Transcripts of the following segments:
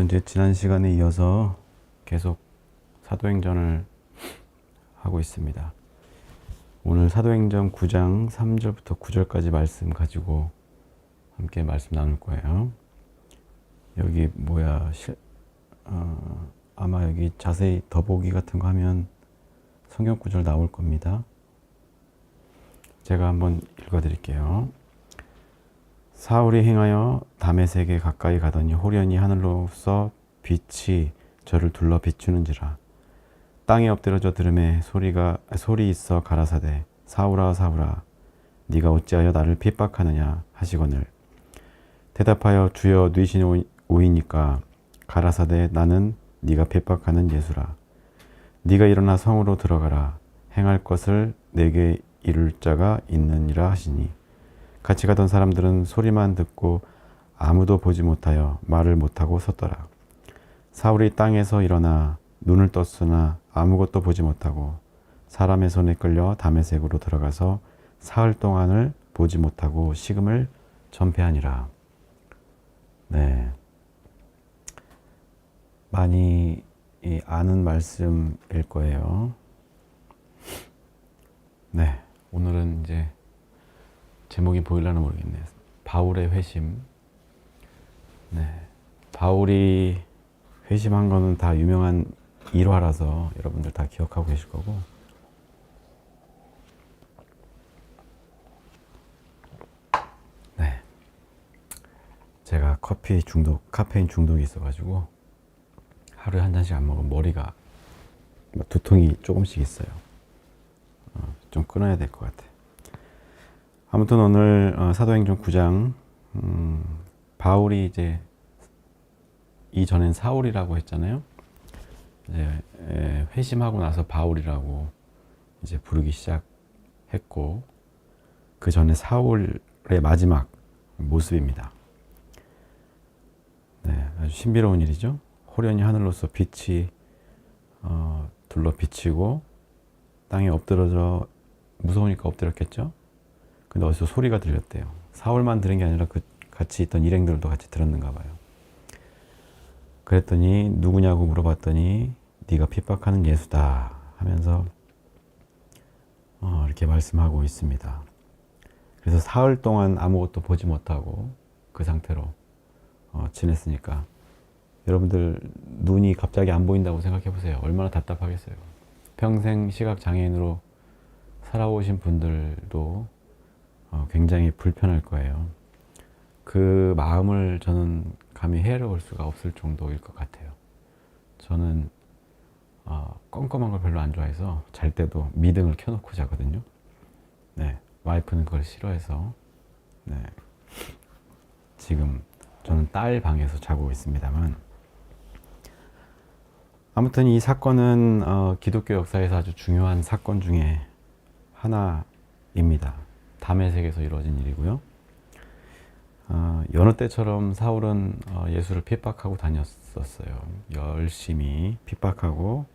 이제 지난 시간에 이어서 계속 사도행전을 하고 있습니다. 오늘 사도행전 9장 3절부터 9절까지 말씀 가지고 함께 말씀 나눌 거예요. 여기 아마 여기 자세히 더보기 같은 거 하면 성경 구절 나올 겁니다. 제가 한번 읽어 드릴게요. 사울이 행하여 다메섹에 가까이 가더니 호련히 하늘로서 빛이 저를 둘러 비추는지라. 땅에 엎드려져 들음에 소리 있어 가라사대 사울아 사울아 네가 어찌하여 나를 핍박하느냐 하시거늘 대답하여 주여 뉘신 오이니까 가라사대 나는 네가 핍박하는 예수라. 네가 일어나 성으로 들어가라. 행할 것을 내게 이룰 자가 있느니라 하시니 같이 가던 사람들은 소리만 듣고 아무도 보지 못하여 말을 못하고 섰더라. 사울이 땅에서 일어나 눈을 떴으나 아무것도 보지 못하고 사람의 손에 끌려 다메섹으로 들어가서 사흘 동안을 보지 못하고 식음을 전폐하니라. 네, 많이 아는 말씀일 거예요. 네, 오늘은 이제 제목이 보일라나 모르겠네요. 바울의 회심. 네, 바울이 회심한 거는 다 유명한 일화라서 여러분들 다 기억하고 계실 거고, 네, 제가 카페인 중독이 있어가지고 하루에 한 잔씩 안 먹으면 머리가 두통이 조금씩 있어요. 좀 끊어야 될 것 같아. 아무튼 오늘 사도행전 9장 바울이 이제 이전엔 사울이라고 했잖아요. 이제 회심하고 나서 바울이라고 이제 부르기 시작했고, 그 전에 사울의 마지막 모습입니다. 네, 아주 신비로운 일이죠. 호련히 하늘로서 빛이 둘러 비치고 땅에 엎드러져 무서우니까 엎드렸겠죠. 근데 어디서 소리가 들렸대요. 사울만 들은 게 아니라 그 같이 있던 일행들도 같이 들었는가 봐요. 그랬더니 누구냐고 물어봤더니 네가 핍박하는 예수다 하면서 이렇게 말씀하고 있습니다. 그래서 사흘 동안 아무것도 보지 못하고 그 상태로 지냈으니까 여러분들 눈이 갑자기 안 보인다고 생각해 보세요. 얼마나 답답하겠어요. 평생 시각장애인으로 살아오신 분들도 굉장히 불편할 거예요. 그 마음을 저는 감히 헤아려 볼 수가 없을 정도일 것 같아요. 저는 껌껌한 걸 별로 안 좋아해서 잘 때도 미등을 켜놓고 자거든요. 네, 와이프는 그걸 싫어해서 네, 지금 저는 딸 방에서 자고 있습니다만, 아무튼 이 사건은 기독교 역사에서 아주 중요한 사건 중에 하나입니다. 다메섹에서 이루어진 일이고요. 여느 때처럼 사울은 예수를 핍박하고 다녔었어요. 열심히 핍박하고,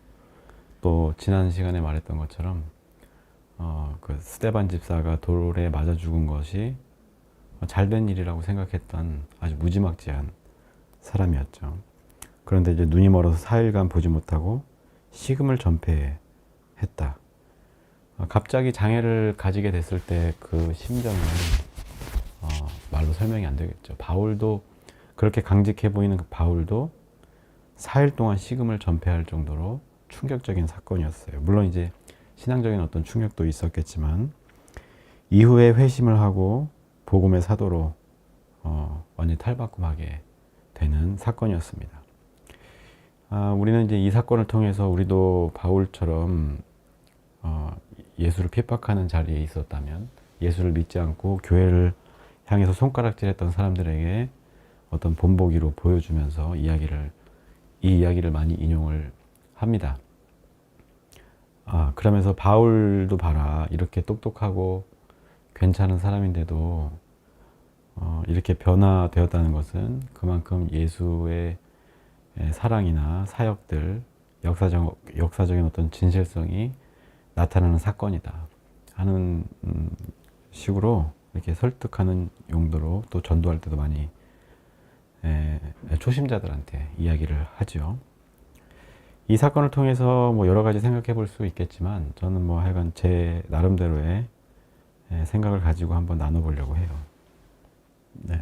또 지난 시간에 말했던 것처럼 그 스데반 집사가 돌에 맞아 죽은 것이 잘된 일이라고 생각했던 아주 무지막지한 사람이었죠. 그런데 이제 눈이 멀어서 4일간 보지 못하고 식음을 전폐했다. 갑자기 장애를 가지게 됐을 때 그 심정은 말로 설명이 안 되겠죠. 바울도 그렇게 강직해 보이는 그 바울도 4일 동안 식음을 전폐할 정도로 충격적인 사건이었어요. 물론 이제 신앙적인 어떤 충격도 있었겠지만 이후에 회심을 하고 복음의 사도로 완전히 탈바꿈하게 되는 사건이었습니다. 우리는 이제 이 사건을 통해서 우리도 바울처럼 예수를 핍박하는 자리에 있었다면, 예수를 믿지 않고 교회를 향해서 손가락질했던 사람들에게 어떤 본보기로 보여주면서 이 이야기를 많이 인용을 합니다. 그러면서 바울도 봐라, 이렇게 똑똑하고 괜찮은 사람인데도 이렇게 변화되었다는 것은 그만큼 예수의 사랑이나 사역들, 역사적인 어떤 진실성이 나타나는 사건이다 하는 식으로 이렇게 설득하는 용도로 또 전도할 때도 많이 초심자들한테 이야기를 하죠. 이 사건을 통해서 뭐 여러 가지 생각해 볼 수 있겠지만 저는 뭐 하여간 제 나름대로의 생각을 가지고 한번 나눠보려고 해요. 네.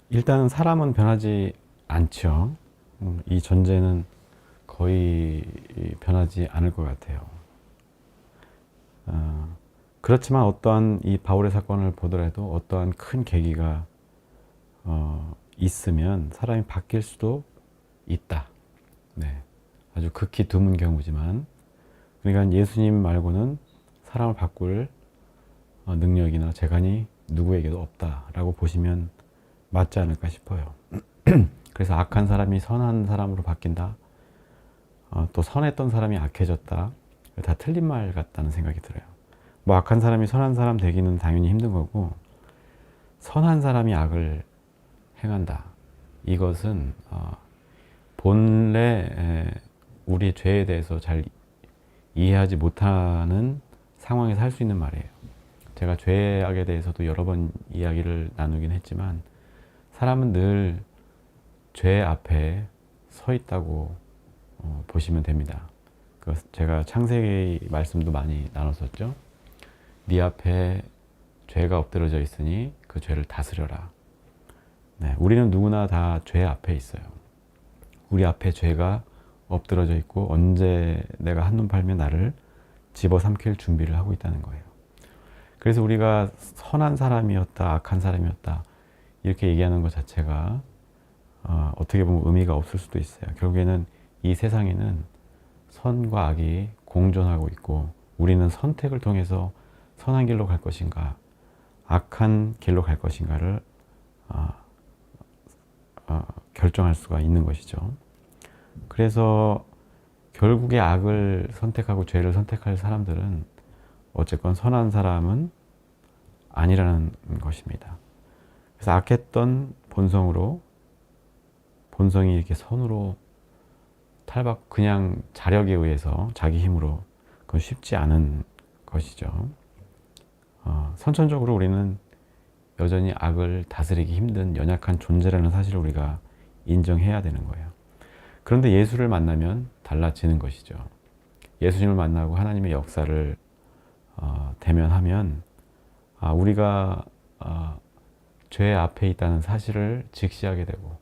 일단은 사람은 변하지 않죠. 이 존재는 거의 변하지 않을 것 같아요. 그렇지만 어떠한 이 바울의 사건을 보더라도 어떠한 큰 계기가 있으면 사람이 바뀔 수도 있다. 네. 아주 극히 드문 경우지만, 그러니까 예수님 말고는 사람을 바꿀 능력이나 재간이 누구에게도 없다라고 보시면 맞지 않을까 싶어요. 그래서 악한 사람이 선한 사람으로 바뀐다. 또 선했던 사람이 악해졌다. 다 틀린 말 같다는 생각이 들어요. 뭐 악한 사람이 선한 사람 되기는 당연히 힘든 거고, 선한 사람이 악을 행한다. 이것은 본래 우리의 죄에 대해서 잘 이해하지 못하는 상황에서 할 수 있는 말이에요. 제가 죄악에 대해서도 여러 번 이야기를 나누긴 했지만 사람은 늘 죄 앞에 서 있다고 보시면 됩니다. 제가 창세기 말씀도 많이 나눴었죠. 네 앞에 죄가 엎드러져 있으니 그 죄를 다스려라. 네, 우리는 누구나 다 죄 앞에 있어요. 우리 앞에 죄가 엎드러져 있고 언제 내가 한눈 팔면 나를 집어삼킬 준비를 하고 있다는 거예요. 그래서 우리가 선한 사람이었다, 악한 사람이었다 이렇게 얘기하는 것 자체가 어떻게 보면 의미가 없을 수도 있어요. 결국에는 이 세상에는 선과 악이 공존하고 있고 우리는 선택을 통해서 선한 길로 갈 것인가 악한 길로 갈 것인가를 결정할 수가 있는 것이죠. 그래서 결국에 악을 선택하고 죄를 선택할 사람들은 어쨌건 선한 사람은 아니라는 것입니다. 그래서 악했던 본성이 이렇게 선으로 그냥 자력에 의해서 자기 힘으로 그건 쉽지 않은 것이죠. 선천적으로 우리는 여전히 악을 다스리기 힘든 연약한 존재라는 사실을 우리가 인정해야 되는 거예요. 그런데 예수를 만나면 달라지는 것이죠. 예수님을 만나고 하나님의 역사를 대면하면 우리가 죄 앞에 있다는 사실을 직시하게 되고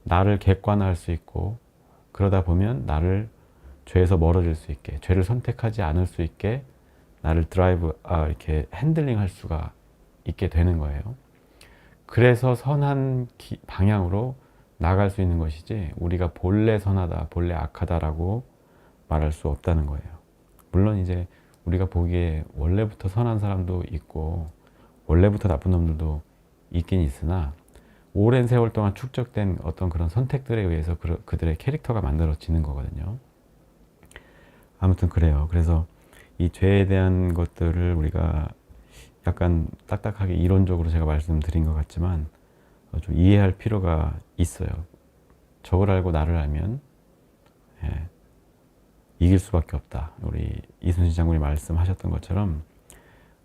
나를 객관화할 수 있고 그러다 보면 나를 죄에서 멀어질 수 있게 죄를 선택하지 않을 수 있게 나를 이렇게 핸들링할 수가 있게 되는 거예요. 그래서 선한 방향으로 나갈 수 있는 것이지 우리가 본래 선하다, 본래 악하다라고 말할 수 없다는 거예요. 물론 이제 우리가 보기에 원래부터 선한 사람도 있고 원래부터 나쁜 놈들도 있긴 있으나 오랜 세월 동안 축적된 어떤 그런 선택들에 의해서 그들의 캐릭터가 만들어지는 거거든요. 아무튼 그래요. 그래서 이 죄에 대한 것들을 우리가 약간 딱딱하게 이론적으로 제가 말씀드린 것 같지만 좀 이해할 필요가 있어요. 저걸 알고 나를 알면 이길 수밖에 없다. 우리 이순신 장군이 말씀하셨던 것처럼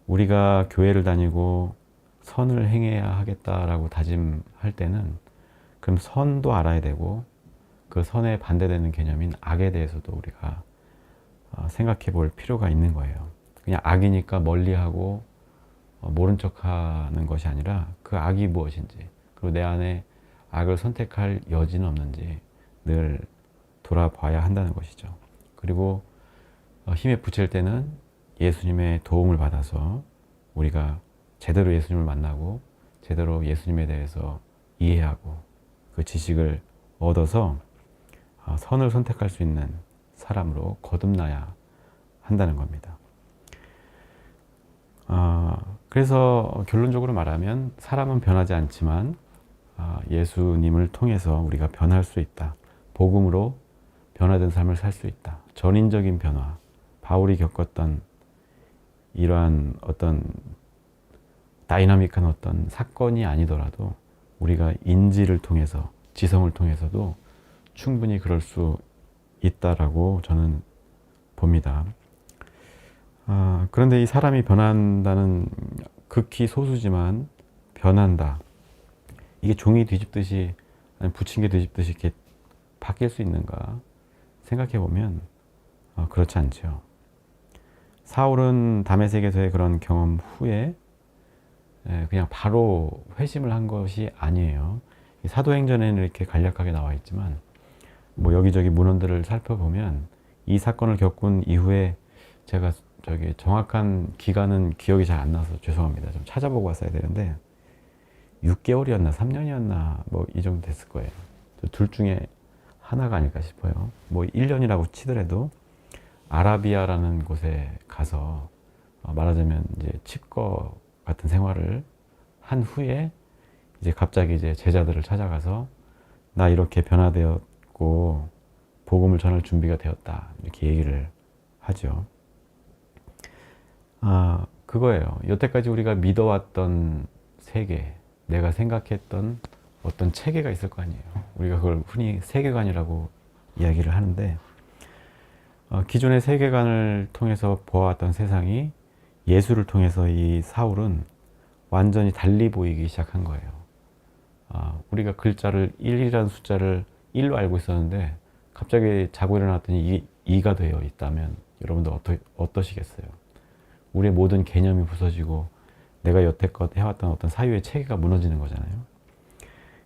우리가 교회를 다니고 선을 행해야 하겠다라고 다짐할 때는 그럼 선도 알아야 되고 그 선에 반대되는 개념인 악에 대해서도 우리가 생각해 볼 필요가 있는 거예요. 그냥 악이니까 멀리하고 모른 척하는 것이 아니라 그 악이 무엇인지 그리고 내 안에 악을 선택할 여지는 없는지 늘 돌아봐야 한다는 것이죠. 그리고 힘에 부칠 때는 예수님의 도움을 받아서 우리가 제대로 예수님을 만나고 제대로 예수님에 대해서 이해하고 그 지식을 얻어서 선을 선택할 수 있는 사람으로 거듭나야 한다는 겁니다. 그래서 결론적으로 말하면 사람은 변하지 않지만 예수님을 통해서 우리가 변할 수 있다. 복음으로 변화된 삶을 살 수 있다. 전인적인 변화, 바울이 겪었던 이러한 어떤 다이나믹한 어떤 사건이 아니더라도 우리가 인지를 통해서 지성을 통해서도 충분히 그럴 수 있다라고 저는 봅니다. 그런데 이 사람이 변한다는 극히 소수지만 변한다. 이게 종이 뒤집듯이 아니 부침개 뒤집듯이 이렇게 바뀔 수 있는가 생각해 보면 그렇지 않죠. 사울은 다메섹에서의 그런 경험 후에 그냥 바로 회심을 한 것이 아니에요. 사도행전에는 이렇게 간략하게 나와 있지만 뭐 여기저기 문헌들을 살펴보면 이 사건을 겪은 이후에 제가 저기 정확한 기간은 기억이 잘 안 나서 죄송합니다. 좀 찾아보고 왔어야 되는데 6개월이었나 3년이었나 뭐 이 정도 됐을 거예요. 둘 중에 하나가 아닐까 싶어요. 뭐 1년이라고 치더라도 아라비아라는 곳에 가서 말하자면 이제 칩거 같은 생활을 한 후에 이제 갑자기 이제 제자들을 찾아가서 나 이렇게 변화되었고 복음을 전할 준비가 되었다 이렇게 얘기를 하죠. 그거예요. 여태까지 우리가 믿어왔던 세계, 내가 생각했던 어떤 체계가 있을 거 아니에요. 우리가 그걸 흔히 세계관이라고 이야기를 하는데 기존의 세계관을 통해서 보아왔던 세상이 예수를 통해서 이 사울은 완전히 달리 보이기 시작한 거예요. 우리가 글자를 1이라는 숫자를 1로 알고 있었는데 갑자기 자고 일어났더니 2가 되어 있다면 여러분들 어떠시겠어요? 우리의 모든 개념이 부서지고 내가 여태껏 해왔던 어떤 사유의 체계가 무너지는 거잖아요.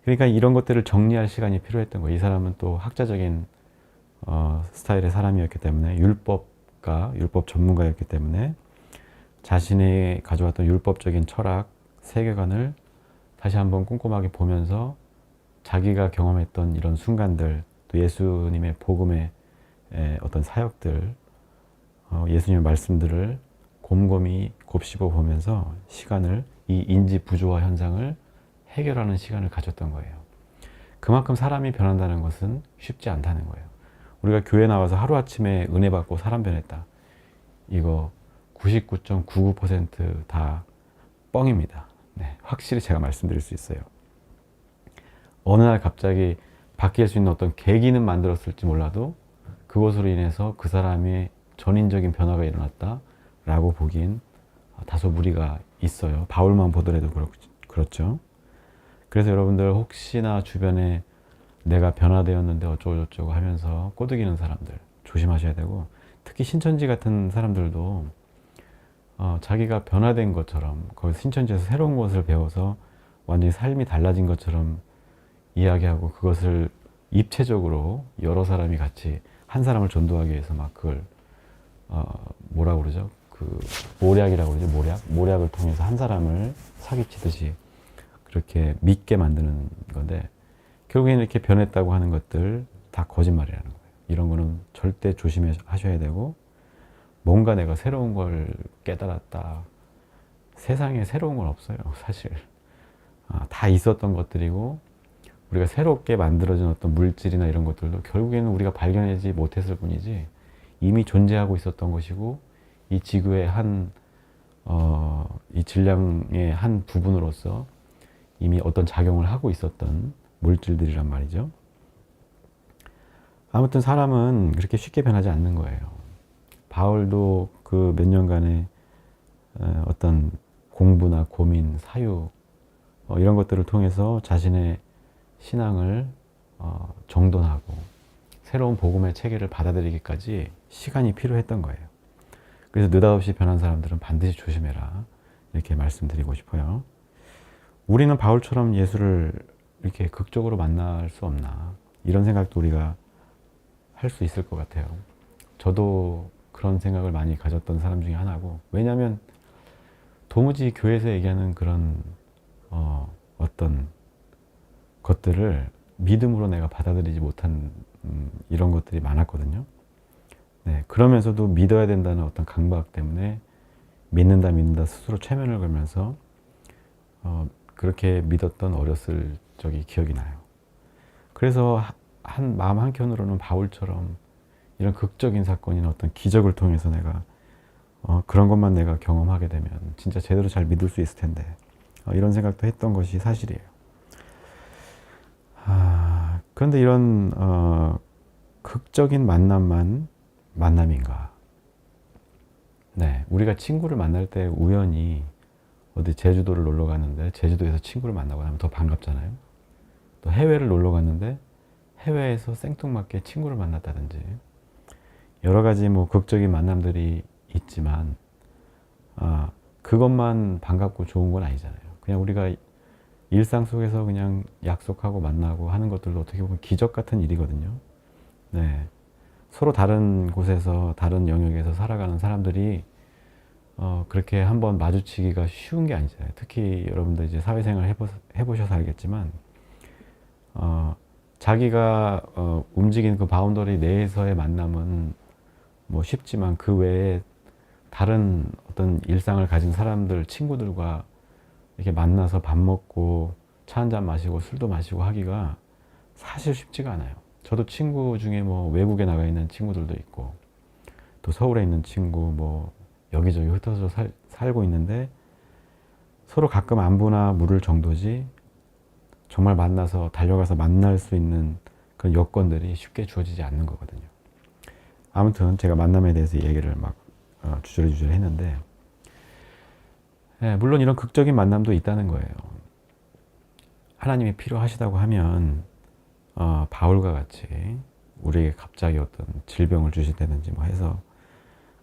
그러니까 이런 것들을 정리할 시간이 필요했던 거예요. 이 사람은 또 학자적인 스타일의 사람이었기 때문에 율법 전문가였기 때문에 자신이 가져왔던 율법적인 철학, 세계관을 다시 한번 꼼꼼하게 보면서 자기가 경험했던 이런 순간들, 또 예수님의 복음의 어떤 사역들, 예수님의 말씀들을 곰곰이 곱씹어 보면서 시간을, 이 인지 부조화 현상을 해결하는 시간을 가졌던 거예요. 그만큼 사람이 변한다는 것은 쉽지 않다는 거예요. 우리가 교회 나와서 하루아침에 은혜 받고 사람 변했다. 이거 99.99% 뻥입니다. 네, 확실히 제가 말씀드릴 수 있어요. 어느 날 갑자기 바뀔 수 있는 어떤 계기는 만들었을지 몰라도 그것으로 인해서 그 사람의 전인적인 변화가 일어났다라고 보긴 다소 무리가 있어요. 바울만 보더라도 그렇죠. 그래서 여러분들 혹시나 주변에 내가 변화되었는데 어쩌고저쩌고 하면서 꼬드기는 사람들 조심하셔야 되고, 특히 신천지 같은 사람들도 자기가 변화된 것처럼, 거기 신천지에서 새로운 것을 배워서 완전히 삶이 달라진 것처럼 이야기하고, 그것을 입체적으로 여러 사람이 같이 한 사람을 전도하기 위해서 막 그걸 뭐라고 그러죠? 그 모략이라고 그러죠. 모략을 통해서 한 사람을 사기치듯이 그렇게 믿게 만드는 건데, 결국에는 이렇게 변했다고 하는 것들 다 거짓말이라는 거예요. 이런 거는 절대 조심하셔야 되고, 뭔가 내가 새로운 걸 깨달았다. 세상에 새로운 건 없어요, 사실. 다 있었던 것들이고, 우리가 새롭게 만들어진 어떤 물질이나 이런 것들도 결국에는 우리가 발견하지 못했을 뿐이지 이미 존재하고 있었던 것이고, 이 지구의 이 질량의 한 부분으로서 이미 어떤 작용을 하고 있었던 물질들이란 말이죠. 아무튼 사람은 그렇게 쉽게 변하지 않는 거예요. 바울도 그 몇 년간의 어떤 공부나 고민, 사유 이런 것들을 통해서 자신의 신앙을 정돈하고 새로운 복음의 체계를 받아들이기까지 시간이 필요했던 거예요. 그래서 느닷없이 변한 사람들은 반드시 조심해라, 이렇게 말씀드리고 싶어요. 우리는 바울처럼 예수를 이렇게 극적으로 만날 수 없나, 이런 생각도 우리가 할 수 있을 것 같아요. 저도 그런 생각을 많이 가졌던 사람 중에 하나고, 왜냐하면 도무지 교회에서 얘기하는 그런 어떤 것들을 믿음으로 내가 받아들이지 못한 이런 것들이 많았거든요. 네, 그러면서도 믿어야 된다는 어떤 강박 때문에 믿는다 스스로 최면을 걸면서 그렇게 믿었던 어렸을 적이 기억이 나요. 그래서 마음 한켠으로는 바울처럼 이런 극적인 사건이나 어떤 기적을 통해서 내가 그런 것만 내가 경험하게 되면 진짜 제대로 잘 믿을 수 있을 텐데, 이런 생각도 했던 것이 사실이에요. 그런데 이런 극적인 만남만 만남인가? 네, 우리가 친구를 만날 때 우연히 어디 제주도를 놀러 갔는데 제주도에서 친구를 만나고 나면 더 반갑잖아요. 또 해외를 놀러 갔는데 해외에서 생뚱맞게 친구를 만났다든지 여러 가지 뭐 극적인 만남들이 있지만 그것만 반갑고 좋은 건 아니잖아요. 그냥 우리가 일상 속에서 그냥 약속하고 만나고 하는 것들도 어떻게 보면 기적 같은 일이거든요. 네. 서로 다른 곳에서 다른 영역에서 살아가는 사람들이 그렇게 한번 마주치기가 쉬운 게 아니잖아요. 특히 여러분들 이제 사회생활 해보셔서 알겠지만 자기가 움직이는 그 바운더리 내에서의 만남은 뭐 쉽지만 그 외에 다른 어떤 일상을 가진 사람들, 친구들과 이렇게 만나서 밥 먹고 차 한잔 마시고 술도 마시고 하기가 사실 쉽지가 않아요. 저도 친구 중에 뭐 외국에 나가 있는 친구들도 있고 또 서울에 있는 친구 뭐 여기저기 흩어져 살고 있는데 서로 가끔 안부나 물을 정도지 정말 만나서 달려가서 만날 수 있는 그런 여건들이 쉽게 주어지지 않는 거거든요. 아무튼 제가 만남에 대해서 얘기를 막 주저리주저리 했는데 물론 이런 극적인 만남도 있다는 거예요. 하나님이 필요하시다고 하면 바울과 같이 우리에게 갑자기 어떤 질병을 주시다든지 뭐 해서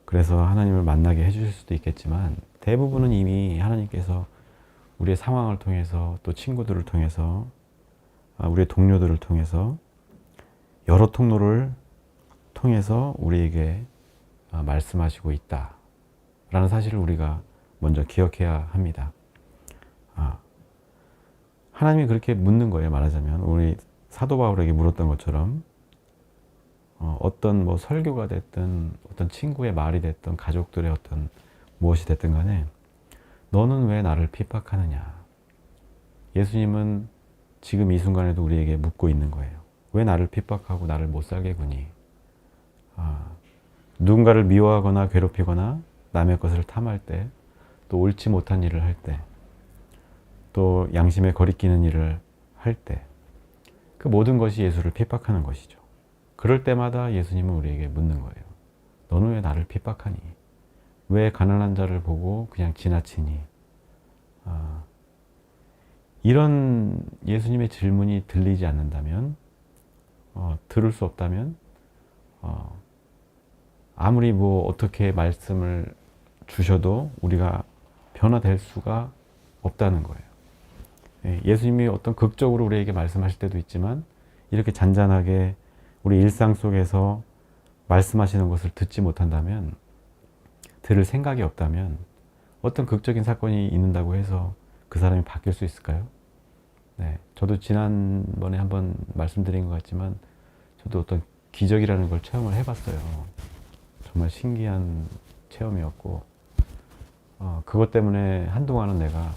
그래서 하나님을 만나게 해주실 수도 있겠지만 대부분은 이미 하나님께서 우리의 상황을 통해서 또 친구들을 통해서 우리의 동료들을 통해서 여러 통로를 통해서 우리에게 말씀하시고 있다라는 사실을 우리가 먼저 기억해야 합니다. 하나님이 그렇게 묻는 거예요. 말하자면 우리 사도 바울에게 물었던 것처럼 어떤 뭐 설교가 됐든 어떤 친구의 말이 됐든 가족들의 어떤 무엇이 됐든 간에 너는 왜 나를 핍박하느냐. 예수님은 지금 이 순간에도 우리에게 묻고 있는 거예요. 왜 나를 핍박하고 나를 못 살게 구니? 누군가를 미워하거나 괴롭히거나 남의 것을 탐할 때, 또 옳지 못한 일을 할 때, 또 양심에 거리끼는 일을 할 때, 그 모든 것이 예수를 핍박하는 것이죠. 그럴 때마다 예수님은 우리에게 묻는 거예요. 너는 왜 나를 핍박하니? 왜 가난한 자를 보고 그냥 지나치니? 이런 예수님의 질문이 들리지 않는다면, 들을 수 없다면, 아무리 뭐 어떻게 말씀을 주셔도 우리가 변화될 수가 없다는 거예요. 예수님이 어떤 극적으로 우리에게 말씀하실 때도 있지만 이렇게 잔잔하게 우리 일상 속에서 말씀하시는 것을 듣지 못한다면, 들을 생각이 없다면 어떤 극적인 사건이 있는다고 해서 그 사람이 바뀔 수 있을까요? 네, 저도 지난번에 한번 말씀드린 것 같지만 저도 어떤 기적이라는 걸 체험을 해봤어요. 정말 신기한 체험이었고 그것 때문에 한동안은 내가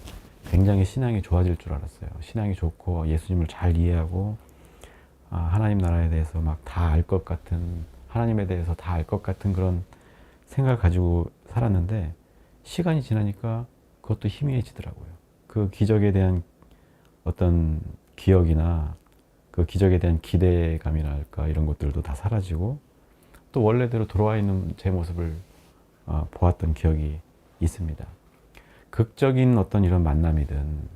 굉장히 신앙이 좋아질 줄 알았어요. 신앙이 좋고 예수님을 잘 이해하고 하나님 나라에 대해서 막 다 알 것 같은, 하나님에 대해서 다 알 것 같은 그런 생각을 가지고 살았는데 시간이 지나니까 그것도 희미해지더라고요. 그 기적에 대한 어떤 기억이나 그 기적에 대한 기대감이랄까 이런 것들도 다 사라지고 또 원래대로 돌아와 있는 제 모습을 보았던 기억이 있습니다. 극적인 어떤 이런 만남이든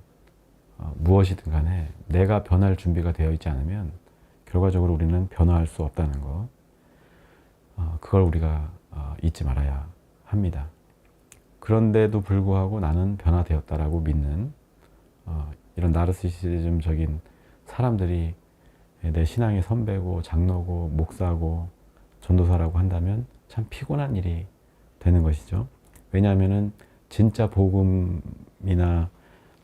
무엇이든 간에 내가 변할 준비가 되어 있지 않으면 결과적으로 우리는 변화할 수 없다는 거, 그걸 우리가 잊지 말아야 합니다. 그런데도 불구하고 나는 변화되었다라고 믿는 이런 나르시시즘적인 사람들이 내 신앙의 선배고 장로고 목사고 전도사라고 한다면 참 피곤한 일이 되는 것이죠. 왜냐하면은 진짜 복음이나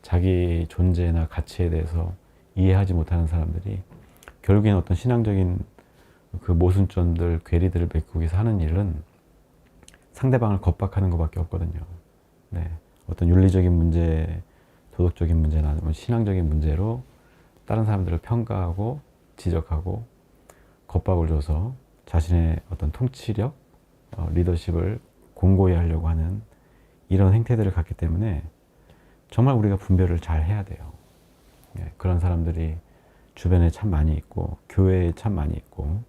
자기 존재나 가치에 대해서 이해하지 못하는 사람들이 결국엔 어떤 신앙적인 그 모순점들, 괴리들을 메꾸기 위해서 하는 일은 상대방을 겁박하는 것밖에 없거든요. 네. 어떤 윤리적인 문제, 도덕적인 문제나 신앙적인 문제로 다른 사람들을 평가하고 지적하고 겁박을 줘서 자신의 어떤 통치력, 리더십을 공고히 하려고 하는 이런 행태들을 갖기 때문에 정말 우리가 분별을 잘 해야 돼요. 그런 사람들이 주변에 참 많이 있고 교회에 참 많이 있고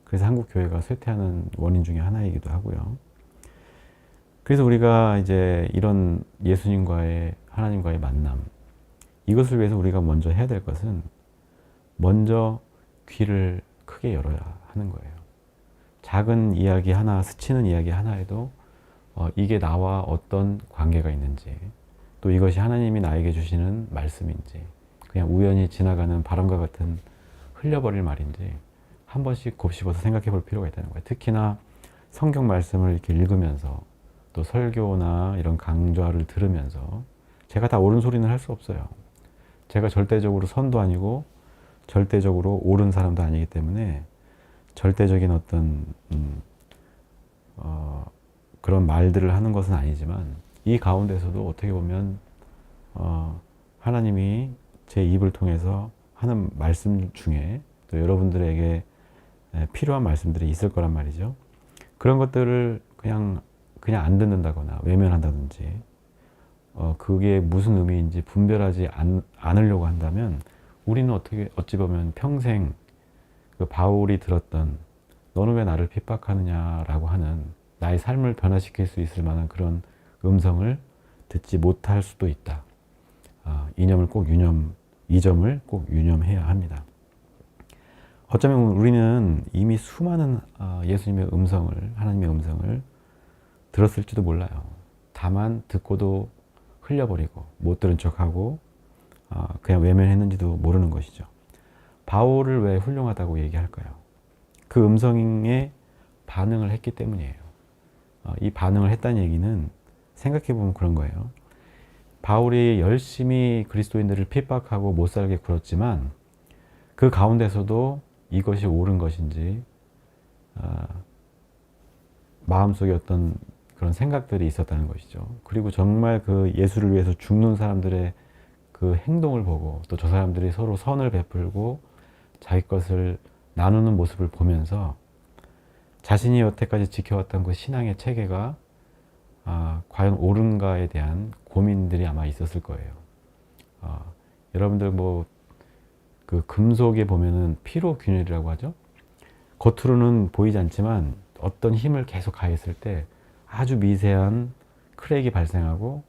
그래서 한국 교회가 쇠퇴하는 원인 중에 하나이기도 하고요. 그래서 우리가 이제 이런 예수님과의 하나님과의 만남, 이것을 위해서 우리가 먼저 해야 될 것은 먼저 귀를 크게 열어야 하는 거예요. 작은 이야기 하나, 스치는 이야기 하나에도 이게 나와 어떤 관계가 있는지, 또 이것이 하나님이 나에게 주시는 말씀인지, 그냥 우연히 지나가는 바람과 같은 흘려버릴 말인지 한 번씩 곱씹어서 생각해 볼 필요가 있다는 거예요. 특히나 성경 말씀을 이렇게 읽으면서 또 설교나 이런 강좌를 들으면서 제가 다 옳은 소리는 할 수 없어요. 제가 절대적으로 선도 아니고 절대적으로 옳은 사람도 아니기 때문에 절대적인 어떤 그런 말들을 하는 것은 아니지만 이 가운데서도 어떻게 보면 하나님이 제 입을 통해서 하는 말씀 중에 또 여러분들에게 필요한 말씀들이 있을 거란 말이죠. 그런 것들을 그냥 안 듣는다거나 외면한다든지 그게 무슨 의미인지 분별하지 않으려고 한다면 우리는 어찌 보면 평생 그 바울이 들었던 너는 왜 나를 핍박하느냐라고 하는 나의 삶을 변화시킬 수 있을 만한 그런 음성을 듣지 못할 수도 있다. 이 점을 꼭 유념해야 합니다. 어쩌면 우리는 이미 수많은 예수님의 음성을, 하나님의 음성을 들었을지도 몰라요. 다만 듣고도 흘려버리고 못 들은 척하고 그냥 외면했는지도 모르는 것이죠. 바울을 왜 훌륭하다고 얘기할까요? 그 음성에 반응을 했기 때문이에요. 이 반응을 했다는 얘기는 생각해보면 그런 거예요. 바울이 열심히 그리스도인들을 핍박하고 못살게 굴었지만 그 가운데서도 이것이 옳은 것인지 마음속에 어떤 그런 생각들이 있었다는 것이죠. 그리고 정말 그 예수를 위해서 죽는 사람들의 그 행동을 보고 또 저 사람들이 서로 선을 베풀고 자기 것을 나누는 모습을 보면서 자신이 여태까지 지켜왔던 그 신앙의 체계가 과연 옳은가에 대한 고민들이 아마 있었을 거예요. 여러분들 뭐 그 금속에 보면은 피로균열이라고 하죠. 겉으로는 보이지 않지만 어떤 힘을 계속 가했을 때 아주 미세한 크랙이 발생하고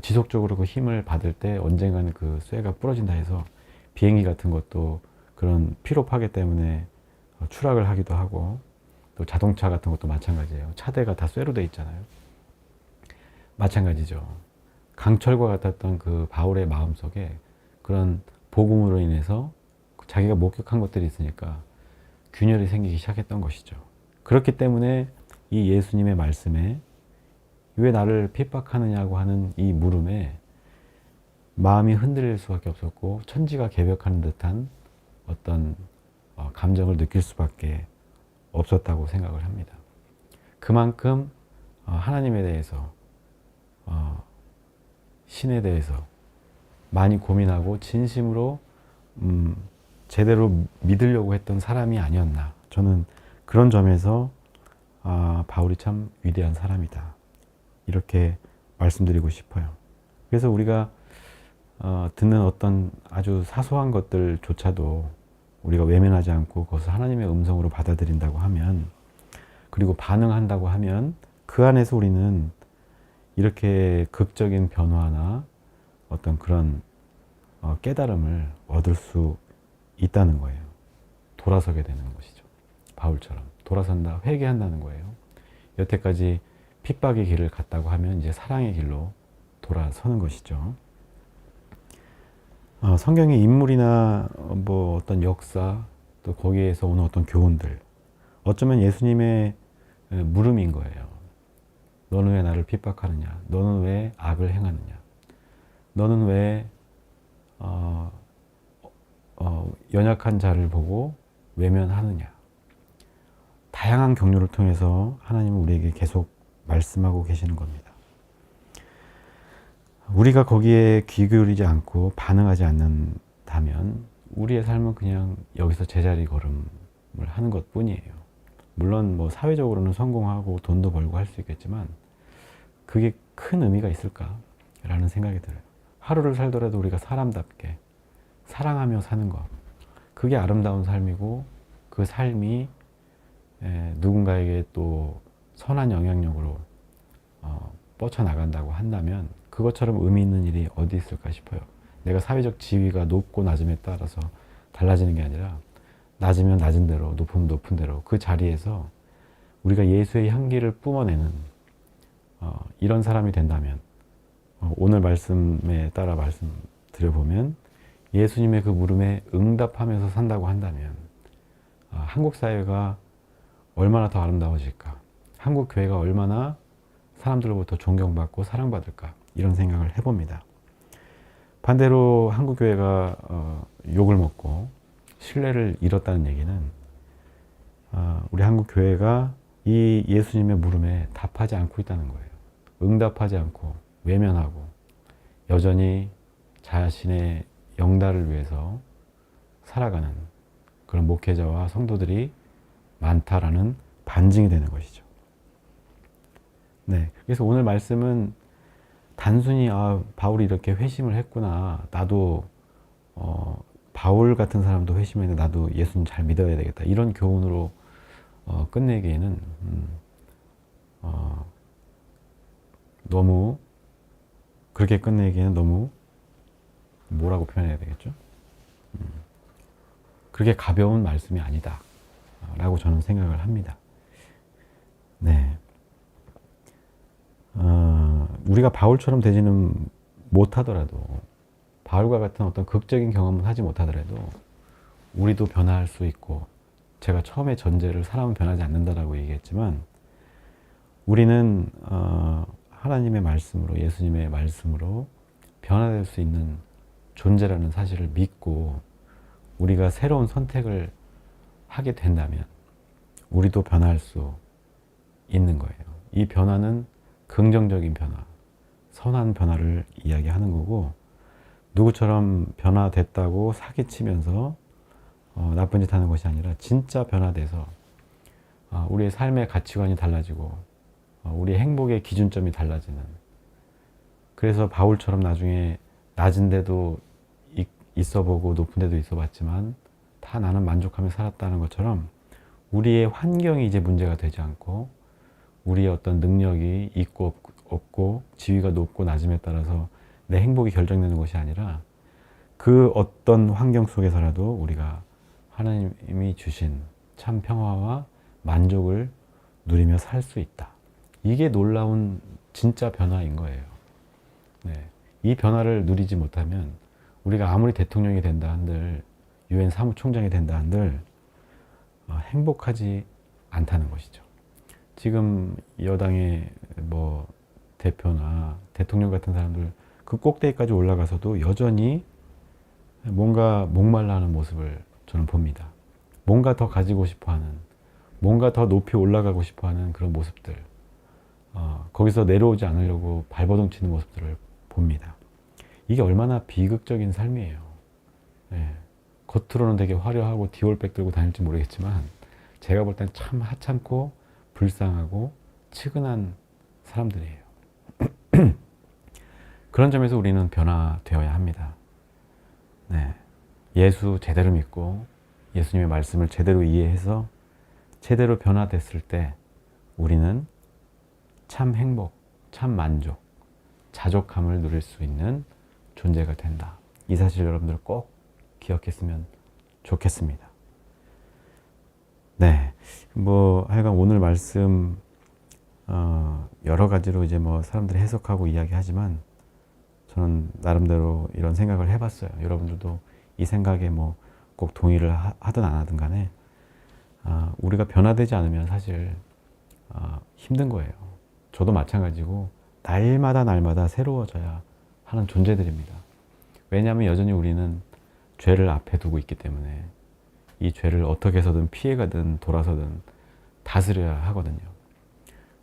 지속적으로 그 힘을 받을 때 언젠가는 그 쇠가 부러진다 해서 비행기 같은 것도 그런 피로 파괴 때문에 추락을 하기도 하고 또 자동차 같은 것도 마찬가지예요. 차대가 다 쇠로 돼 있잖아요. 마찬가지죠. 강철과 같았던 그 바울의 마음속에 그런 복음으로 인해서 자기가 목격한 것들이 있으니까 균열이 생기기 시작했던 것이죠. 그렇기 때문에 이 예수님의 말씀에 왜 나를 핍박하느냐고 하는 이 물음에 마음이 흔들릴 수밖에 없었고 천지가 개벽하는 듯한 어떤 감정을 느낄 수밖에 없었다고 생각을 합니다. 그만큼 하나님에 대해서 신에 대해서 많이 고민하고 진심으로 제대로 믿으려고 했던 사람이 아니었나. 저는 그런 점에서 바울이 참 위대한 사람이다. 이렇게 말씀드리고 싶어요. 그래서 우리가 듣는 어떤 아주 사소한 것들조차도 우리가 외면하지 않고 그것을 하나님의 음성으로 받아들인다고 하면, 그리고 반응한다고 하면 그 안에서 우리는 이렇게 극적인 변화나 어떤 그런 깨달음을 얻을 수 있다는 거예요. 돌아서게 되는 것이죠. 바울처럼 돌아선다, 회개한다는 거예요. 여태까지 핍박의 길을 갔다고 하면 이제 사랑의 길로 돌아서는 것이죠. 성경의 인물이나 뭐 어떤 역사, 또 거기에서 오는 어떤 교훈들, 어쩌면 예수님의 물음인 거예요. 너는 왜 나를 핍박하느냐? 너는 왜 악을 행하느냐? 너는 왜 연약한 자를 보고 외면하느냐? 다양한 경로를 통해서 하나님은 우리에게 계속 말씀하고 계시는 겁니다. 우리가 거기에 귀 기울이지 않고 반응하지 않는다면 우리의 삶은 그냥 여기서 제자리 걸음을 하는 것 뿐이에요. 물론 뭐 사회적으로는 성공하고 돈도 벌고 할 수 있겠지만 그게 큰 의미가 있을까라는 생각이 들어요. 하루를 살더라도 우리가 사람답게 사랑하며 사는 것, 그게 아름다운 삶이고 그 삶이 누군가에게 또 선한 영향력으로 뻗쳐나간다고 한다면 그것처럼 의미 있는 일이 어디 있을까 싶어요. 내가 사회적 지위가 높고 낮음에 따라서 달라지는 게 아니라 낮으면 낮은 대로, 높으면 높은 대로 그 자리에서 우리가 예수의 향기를 뿜어내는 이런 사람이 된다면, 오늘 말씀에 따라 말씀드려보면 예수님의 그 물음에 응답하면서 산다고 한다면 한국 사회가 얼마나 더 아름다워질까, 한국 교회가 얼마나 사람들로부터 존경받고 사랑받을까, 이런 생각을 해봅니다. 반대로 한국 교회가 욕을 먹고 신뢰를 잃었다는 얘기는 우리 한국 교회가 이 예수님의 물음에 답하지 않고 있다는 거예요. 응답하지 않고 외면하고 여전히 자신의 영달을 위해서 살아가는 그런 목회자와 성도들이 많다라는 반증이 되는 것이죠. 네, 그래서 오늘 말씀은 단순히 바울이 이렇게 회심을 했구나, 나도 바울 같은 사람도 회심했는데 나도 예수님 잘 믿어야 되겠다, 이런 교훈으로 끝내기에는 너무, 그렇게 끝내기에는 너무, 뭐라고 표현해야 되겠죠? 그렇게 가벼운 말씀이 아니다 라고 저는 생각을 합니다. 네. 우리가 바울처럼 되지는 못하더라도, 바울과 같은 어떤 극적인 경험을 하지 못하더라도 우리도 변화할 수 있고, 제가 처음에 전제를 사람은 변하지 않는다라고 얘기했지만, 우리는 하나님의 말씀으로, 예수님의 말씀으로 변화될 수 있는 존재라는 사실을 믿고 우리가 새로운 선택을 하게 된다면 우리도 변화할 수 있는 거예요. 이 변화는 긍정적인 변화, 선한 변화를 이야기하는 거고, 누구처럼 변화됐다고 사기치면서 나쁜 짓 하는 것이 아니라 진짜 변화돼서 우리의 삶의 가치관이 달라지고 우리의 행복의 기준점이 달라지는, 그래서 바울처럼 나중에 낮은 데도 있어보고 높은 데도 있어봤지만 다 나는 만족하며 살았다는 것처럼 우리의 환경이 이제 문제가 되지 않고 우리의 어떤 능력이 있고 없고 지위가 높고 낮음에 따라서 내 행복이 결정되는 것이 아니라 그 어떤 환경 속에서라도 우리가 하나님이 주신 참 평화와 만족을 누리며 살 수 있다. 이게 놀라운 진짜 변화인 거예요. 네. 이 변화를 누리지 못하면 우리가 아무리 대통령이 된다 한들, 유엔 사무총장이 된다 한들 행복하지 않다는 것이죠. 지금 여당의 대표나 대통령 같은 사람들 그 꼭대기까지 올라가서도 여전히 뭔가 목말라하는 모습을 저는 봅니다. 뭔가 더 가지고 싶어하는, 뭔가 더 높이 올라가고 싶어하는 그런 모습들, 거기서 내려오지 않으려고 발버둥 치는 모습들을 봅니다. 이게 얼마나 비극적인 삶이에요. 네. 겉으로는 되게 화려하고 디올백 들고 다닐지 모르겠지만 제가 볼 땐 참 하찮고 불쌍하고 측은한 사람들이에요. 그런 점에서 우리는 변화되어야 합니다. 네. 예수 제대로 믿고 예수님의 말씀을 제대로 이해해서 제대로 변화됐을 때 우리는 참 행복, 참 만족, 자족함을 누릴 수 있는 존재가 된다. 이 사실 여러분들 꼭 기억했으면 좋겠습니다. 네. 하여간 오늘 말씀, 여러 가지로 이제 사람들이 해석하고 이야기하지만 저는 나름대로 이런 생각을 해봤어요. 여러분들도 이 생각에 꼭 동의를 하든 안 하든 간에, 우리가 변화되지 않으면 사실, 힘든 거예요. 저도 마찬가지고, 날마다 새로워져야 하는 존재들입니다. 왜냐하면 여전히 우리는 죄를 앞에 두고 있기 때문에 이 죄를 어떻게 해서든 피해가든 돌아서든 다스려야 하거든요.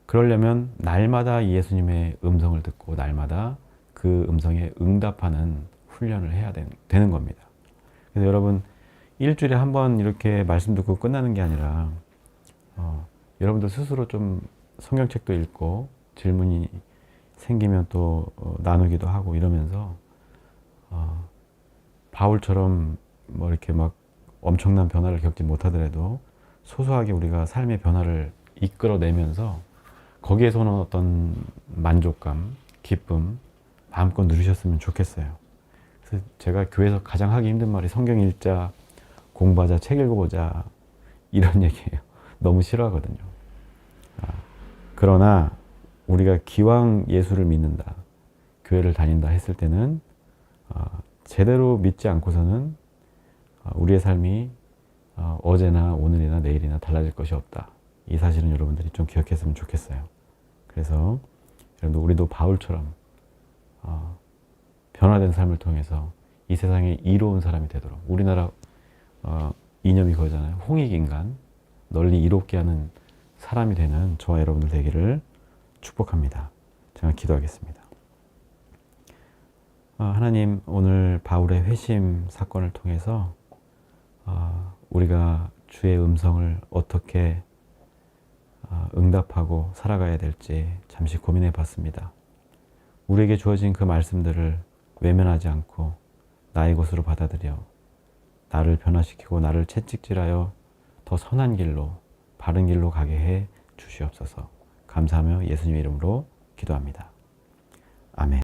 그러려면 날마다 예수님의 음성을 듣고 날마다 그 음성에 응답하는 훈련을 해야 되는 겁니다. 그래서 여러분, 일주일에 한 번 이렇게 말씀 듣고 끝나는 게 아니라 여러분들 스스로 좀 성경책도 읽고 질문이 생기면 또 나누기도 하고 이러면서 바울처럼 이렇게 엄청난 변화를 겪지 못하더라도 소소하게 우리가 삶의 변화를 이끌어내면서 거기에서 오는 어떤 만족감, 기쁨 마음껏 누리셨으면 좋겠어요. 그래서 제가 교회에서 가장 하기 힘든 말이 성경 읽자, 공부하자, 책 읽어보자 이런 얘기예요. 너무 싫어하거든요. 그러나 우리가 기왕 예수를 믿는다, 교회를 다닌다 했을 때는 제대로 믿지 않고서는 우리의 삶이 어제나 오늘이나 내일이나 달라질 것이 없다. 이 사실은 여러분들이 좀 기억했으면 좋겠어요. 그래서 여러분들 우리도 바울처럼 변화된 삶을 통해서 이 세상에 이로운 사람이 되도록, 우리나라 이념이 그거잖아요. 홍익인간, 널리 이롭게 하는 사람이 되는 저와 여러분들 되기를 축복합니다. 제가 기도하겠습니다. 하나님, 오늘 바울의 회심 사건을 통해서 우리가 주의 음성을 어떻게 응답하고 살아가야 될지 잠시 고민해 봤습니다. 우리에게 주어진 그 말씀들을 외면하지 않고 나의 것으로 받아들여 나를 변화시키고 나를 채찍질하여 더 선한 길로, 바른 길로 가게 해 주시옵소서. 감사하며 예수님의 이름으로 기도합니다. 아멘.